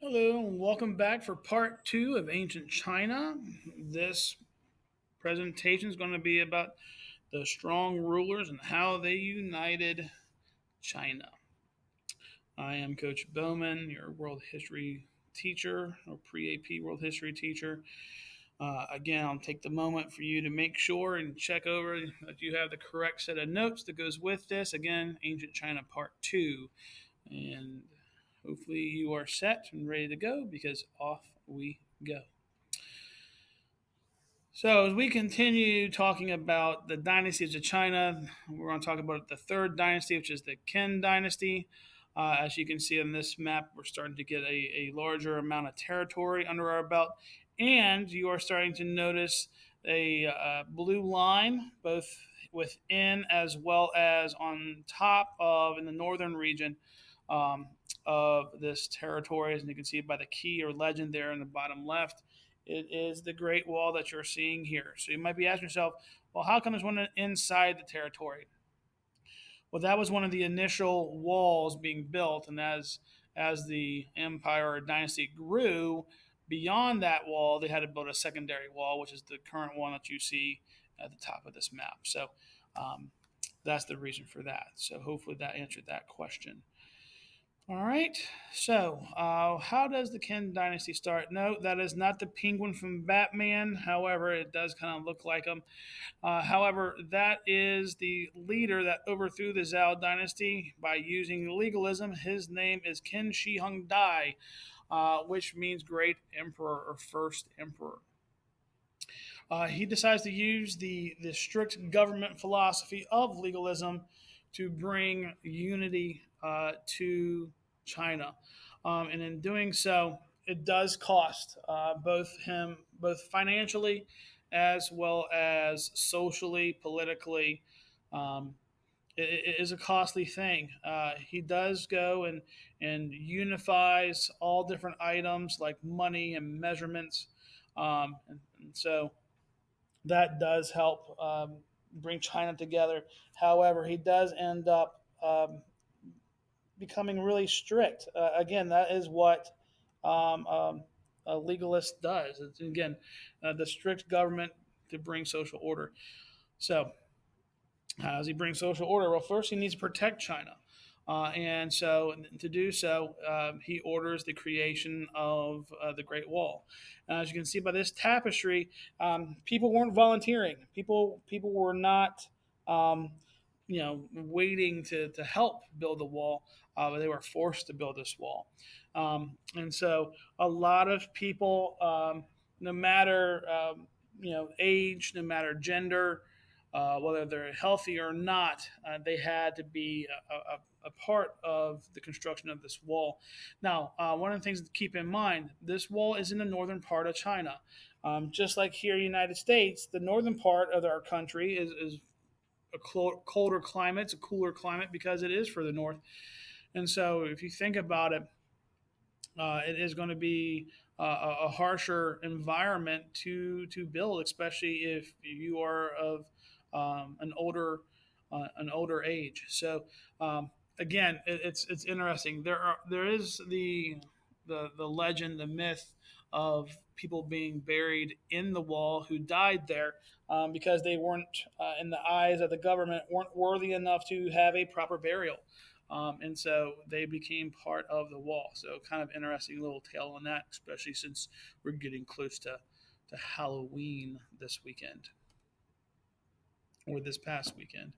Hello, and welcome back for part two of Ancient China. This presentation is going to be about the strong rulers and how they united China. I am Coach Bowman, your world history teacher or pre AP world history teacher. Again, I'll take the moment for you to make sure and check over that you have the correct set of notes that goes with this. Again, Ancient China Part 2. And hopefully you are set and ready to go because off we go. So, as we continue talking about the dynasties of China, we're going to talk about the third dynasty, which is the Qin dynasty. As you can see on this map, we're starting to get a larger amount of territory under our belt. And you are starting to notice a blue line, both within as well as on top of in the northern region um, of this territory. As you can see by the key or legend there in the bottom left, it is the Great Wall that you're seeing here. So you might be asking yourself, well, how come there's one inside the territory? Well, that was one of the initial walls being built, and as the empire or dynasty grew beyond that wall, they had to build a secondary wall, which is the current one that you see at the top of this map. So um, that's the reason for that. So hopefully that answered that question. All right. So, how does the Qin dynasty start? No, that is not the penguin from Batman. However, it does kind of look like him. However, that is the leader that overthrew the Zhao dynasty by using legalism. His name is Qin Shi Huang Dai, which means great emperor or first emperor. He decides to use the strict government philosophy of legalism to bring unity to China. And in doing so, it does cost both financially as well as socially, politically. Um, it is a costly thing. He does go and unifies all different items like money and measurements. And so that does help bring China together. However, he does end up becoming really strict. Again, that is what a legalist does. It's, again, the strict government to bring social order. So, how does he bring social order? Well, first, he needs to protect China. And so, to do so, he orders the creation of the Great Wall. As you can see by this tapestry, people weren't volunteering. People were not, um, waiting to help build the wall. But they were forced to build this wall. And so, a lot of people, no matter age, no matter gender, whether they're healthy or not, they had to be a part of the construction of this wall. Now, one of the things to keep in mind, this wall is in the northern part of China. Just like here in the United States, the northern part of our country is a colder climate, it's a cooler climate because it is further north. And so if you think about it, it is going to be a harsher environment to build, especially if you are of an older age. So again, it's interesting. There is the legend, the myth of people being buried in the wall who died there because they weren't, in the eyes of the government, weren't worthy enough to have a proper burial. And so they became part of the wall. So kind of interesting little tale on that, especially since we're getting close to Halloween this weekend or this past weekend.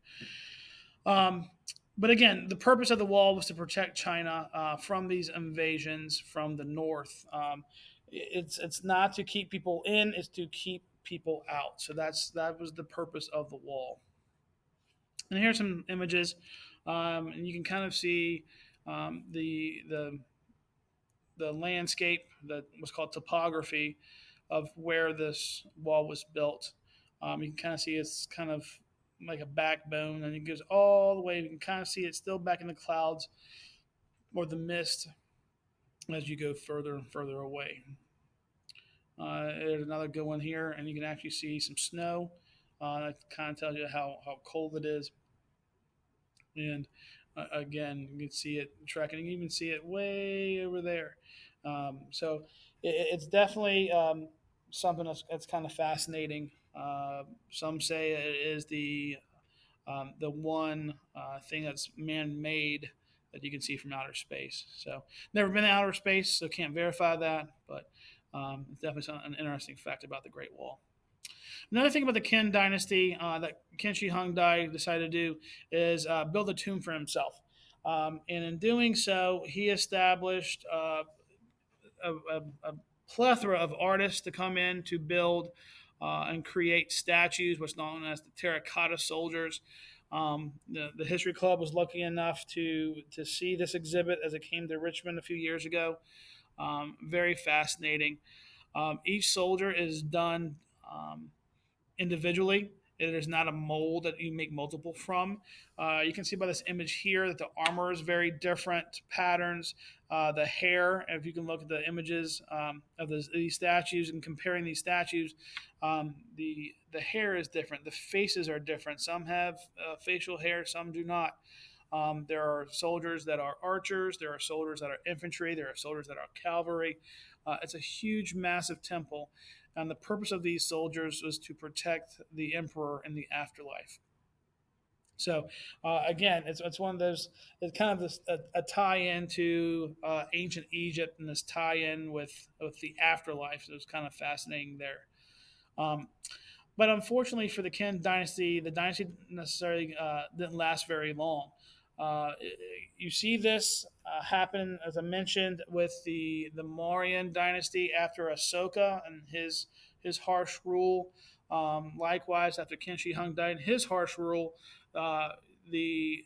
Um, but again, the purpose of the wall was to protect China from these invasions from the north. It's not to keep people in; it's to keep people out. So that was the purpose of the wall. And here's some images, and you can kind of see the landscape that was called topography of where this wall was built. You can kind of see it's kind of like a backbone, and it goes all the way. You can kind of see it still back in the clouds or the mist as you go further and further away. There's another good one here, and you can actually see some snow. That kind of tells you how cold it is. And again, you can see it tracking. You can even see it way over there. So it's definitely something that's kind of fascinating. Some say it is the one thing that's man-made that you can see from outer space. So never been to outer space, so can't verify that, but it's definitely an interesting fact about the Great Wall. Another thing about the Qin dynasty that Qin Shi Huang Dai decided to do is build a tomb for himself. And in doing so, he established a plethora of artists to come in to build and create statues, what's known as the terracotta soldiers. The History Club was lucky enough to see this exhibit as it came to Richmond a few years ago. Very fascinating. Each soldier is done individually. It is not a mold that you make multiple from. You can see by this image here that the armor is very different patterns. The hair, if you can look at the images of these statues and comparing these statues, the hair is different. The faces are different. Some have facial hair, some do not. There are soldiers that are archers. There are soldiers that are infantry. There are soldiers that are cavalry. It's a huge, massive temple. And the purpose of these soldiers was to protect the emperor in the afterlife. So again, it's one of those. It's kind of a tie-in to ancient Egypt and this tie-in with the afterlife. So it's kind of fascinating there. Um, but unfortunately for the Qin dynasty, the dynasty necessarily didn't last very long. Uh, you see this happen, as I mentioned, with the Mauryan dynasty after Asoka and his harsh rule. Likewise, after Qin Shi Huang died, his harsh rule, uh, the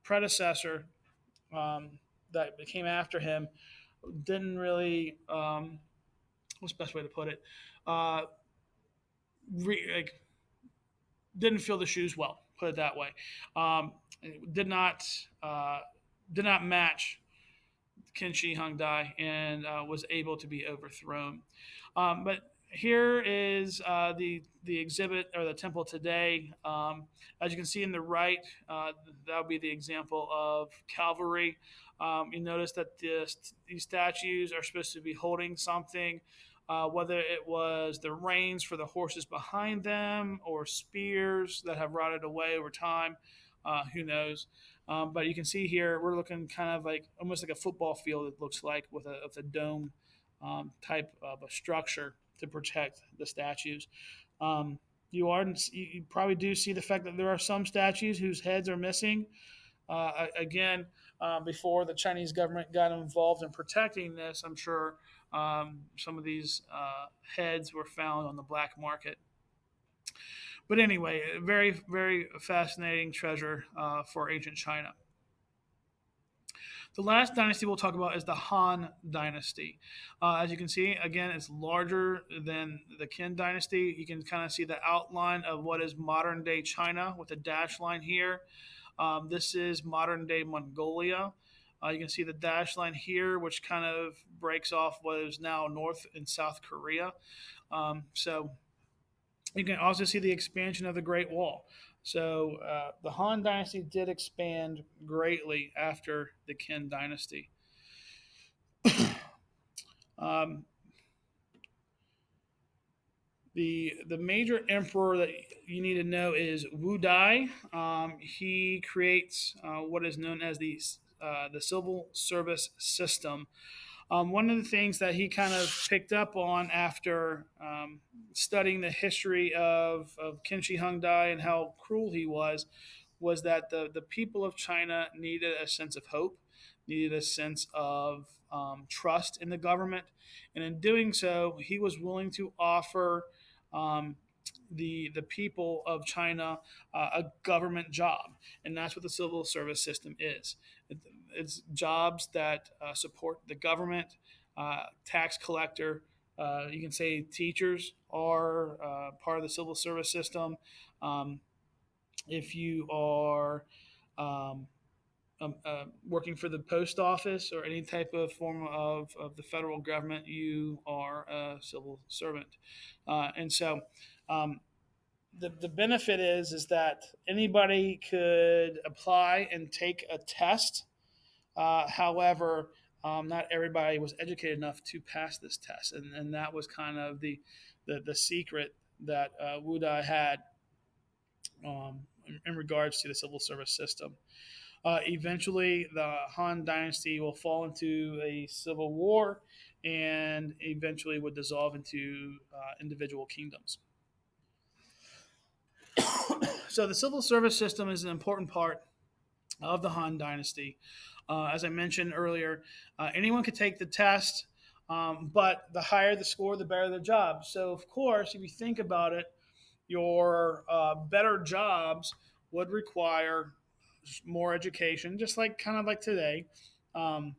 predecessor that came after him didn't really what's the best way to put it uh, like didn't fill the shoes well. Put it that way. Um, did not uh, did not match Qin Shi Huang Dai and was able to be overthrown. But here is the exhibit or the temple today. As you can see in the right, that would be the example of cavalry. You notice that these statues are supposed to be holding something, whether it was the reins for the horses behind them or spears that have rotted away over time. Who knows? But you can see here we're looking kind of like almost like a football field. It looks like with a dome type of a structure to protect the statues. Um, you probably do see the fact that there are some statues whose heads are missing. Again, before the Chinese government got involved in protecting this, I'm sure some of these heads were found on the black market. But anyway, very, very fascinating treasure for ancient China. The last dynasty we'll talk about is the Han Dynasty. As you can see, again, it's larger than the Qin Dynasty. You can kind of see the outline of what is modern day China with a dash line here. This is modern day Mongolia. You can see the dash line here, which kind of breaks off what is now North and South Korea. So you can also see the expansion of the Great Wall. So the Han Dynasty did expand greatly after the Qin Dynasty. Um, the major emperor that you need to know is Wu Dai. He creates what is known as the civil service system. One of the things that he kind of picked up on after studying the history of Qin Shi Huang Dai and how cruel he was that the people of China needed a sense of hope, needed a sense of trust in the government. And in doing so, he was willing to offer um, the people of China a government job, and that's what the civil service system is. It's jobs that support the government, tax collector. You can say teachers are part of the civil service system. Um, if you are um, working for the post office or any type of form of the federal government, you are a civil servant. And so um, the benefit is that anybody could apply and take a test. However, not everybody was educated enough to pass this test, and that was kind of the secret that Wu Dai had in regards to the civil service system. Eventually, the Han Dynasty will fall into a civil war and eventually would dissolve into individual kingdoms. So, the civil service system is an important part of the Han Dynasty. As I mentioned earlier, anyone could take the test, but the higher the score, the better the job. So, of course, if you think about it, your better jobs would require more education, just like kind of like today. Um,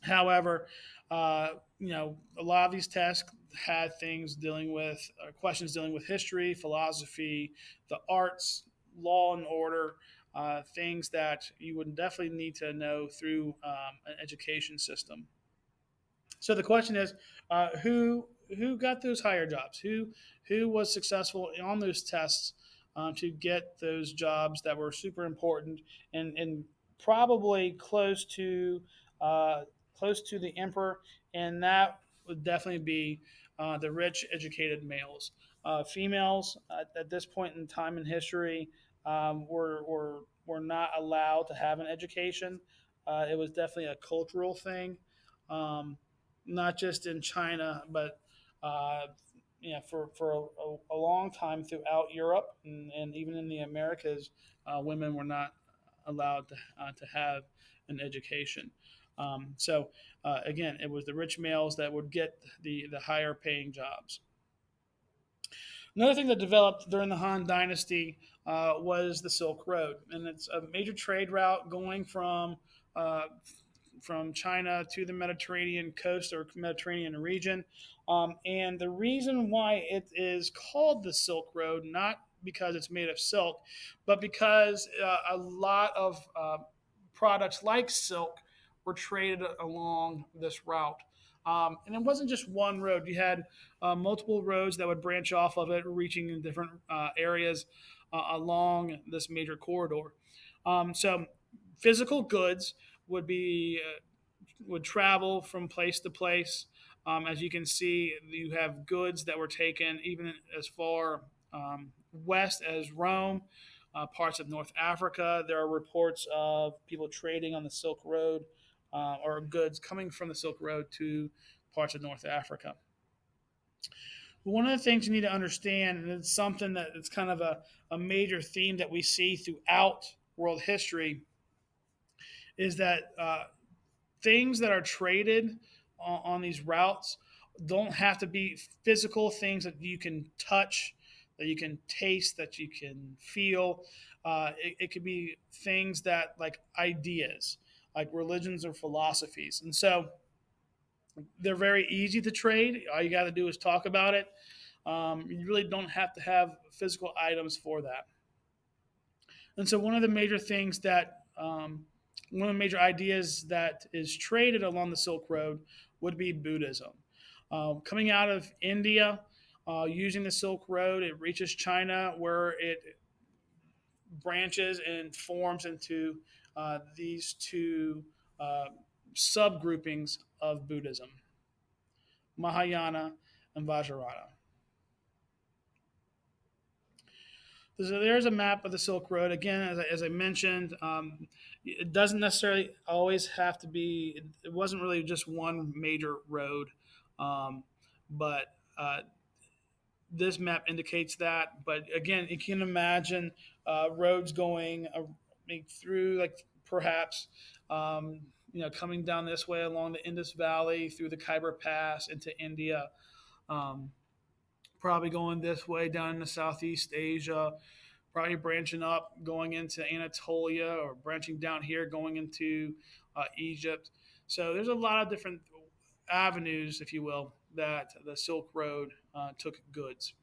However, uh, a lot of these tests had things dealing with questions dealing with history, philosophy, the arts, law and order, things that you would definitely need to know through an education system. So the question is, who got those higher jobs? Who was successful on those tests to get those jobs that were super important and probably uh, close to the emperor, and that would definitely be the rich, educated males. Females at this point in time in history were not allowed to have an education. It was definitely a cultural thing. Um, Not just in China, but uh, for a long time throughout Europe and even in the Americas, women were not allowed to have an education. Again, it was the rich males that would get the higher paying jobs. Another thing that developed during the Han Dynasty was the Silk Road, and it's a major trade route going uh, from China to the Mediterranean coast or Mediterranean region. And the reason why it is called the Silk Road, not because it's made of silk, but because a lot of products like silk were traded along this route. And it wasn't just one road. You had multiple roads that would branch off of it, reaching in different areas along this major corridor. So physical goods would travel from place to place. As you can see, you have goods that were taken even as far west as Rome, parts of North Africa. There are reports of people trading on the Silk Road or goods coming from the Silk Road to parts of North Africa. But one of the things you need to understand, and it's something that it's kind of a major theme that we see throughout world history, is that things that are traded on these routes don't have to be physical things that you can touch, that you can taste, that you can feel. It could be things that like ideas, like religions or philosophies. And so they're very easy to trade. All you got to do is talk about it. You really don't have to have physical items for that. And so one of the major ideas that is traded along the Silk Road would be Buddhism. Coming out of India, using the Silk Road, it reaches China where it branches and forms into these two uh, subgroupings of Buddhism, Mahayana and Vajrayana. So there's a map of the Silk Road. Again, as I mentioned, it doesn't necessarily always have to be. It wasn't really just one major road, um, but this map indicates that. But again, you can imagine roads going through, like perhaps coming down this way along the Indus Valley through the Khyber Pass into India. Um, Probably going this way down into Southeast Asia, probably branching up, going into Anatolia, or branching down here, going into Egypt. So there's a lot of different avenues, if you will, that the Silk Road took goods.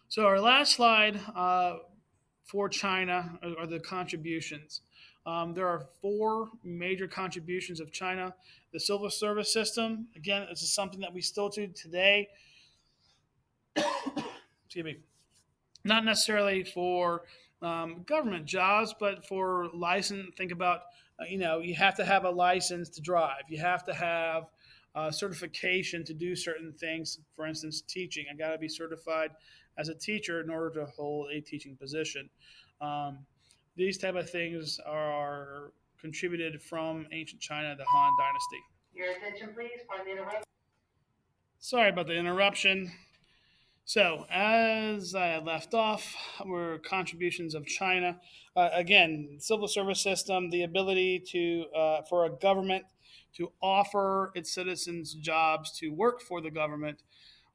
So our last slide for China are the contributions. There are four major contributions of China. The civil service system, again, this is something that we still do today. Excuse me. Not necessarily for government jobs, but for license. Think about You have to have a license to drive. You have to have certification to do certain things. For instance, teaching. I got to be certified as a teacher in order to hold a teaching position. Um, these type of things are contributed from ancient China, the Han Dynasty. Your attention, please. Pardon the interruption. Sorry about the interruption. So, as I left off, were contributions of China. Again, civil service system, the ability to for a government to offer its citizens jobs to work for the government,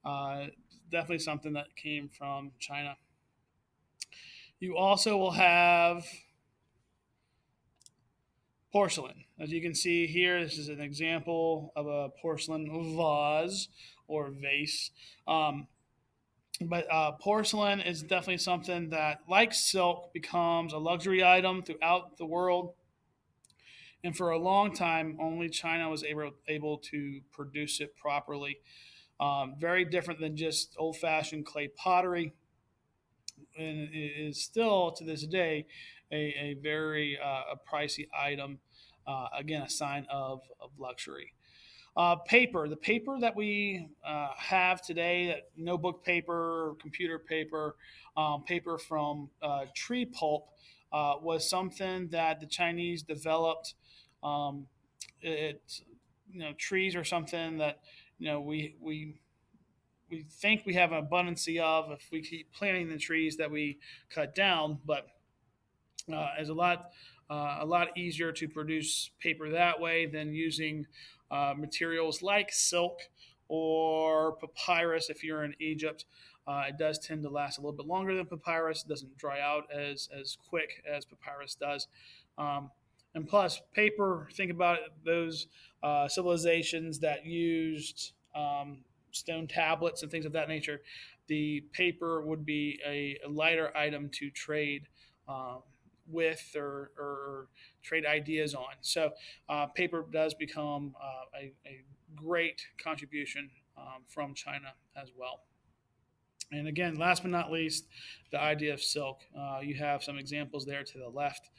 uh, definitely something that came from China. You also will have porcelain. As you can see here, this is an example of a porcelain vase or vase. But porcelain is definitely something that, like silk, becomes a luxury item throughout the world. And for a long time, only China was able to produce it properly. Very different than just old fashioned clay pottery. And it is still, to this day, a very a pricey item. Again, a sign of luxury. Paper, the paper that we have today, notebook paper, computer paper, paper from tree pulp, was something that the Chinese developed. Um, it, trees are something that we think we have an abundance of if we keep planting the trees that we cut down, but is a lot easier to produce paper that way than using materials like silk or papyrus. If you're in Egypt, it does tend to last a little bit longer than papyrus. It doesn't dry out as quick as papyrus does. And plus, paper, think about it, those civilizations that used stone tablets and things of that nature. The paper would be a lighter item to trade with or trade ideas on. So paper does become a great contribution from China as well. And again, last but not least, the idea of silk. You have some examples there to the left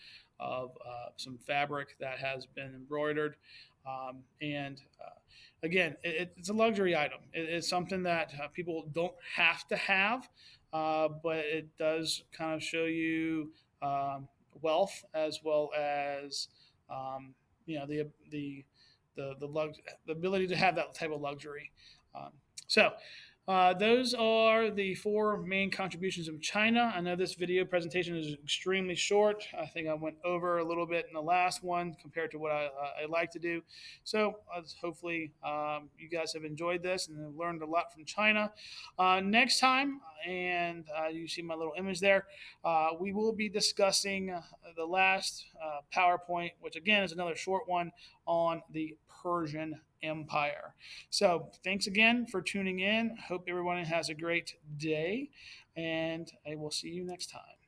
of some fabric that has been embroidered. And again, it's a luxury item. It's something that people don't have to have, but it does kind of show you wealth as well as you know the ability to have that type of luxury. Um, so those are the four main contributions of China. I know this video presentation is extremely short. I think I went over a little bit in the last one compared to what I like to do. So hopefully you guys have enjoyed this and have learned a lot from China. Next time, and you see my little image there, we will be discussing the last PowerPoint, which again is another short one on the Persian Empire. So, thanks again for tuning in. Hope everyone has a great day, and I will see you next time.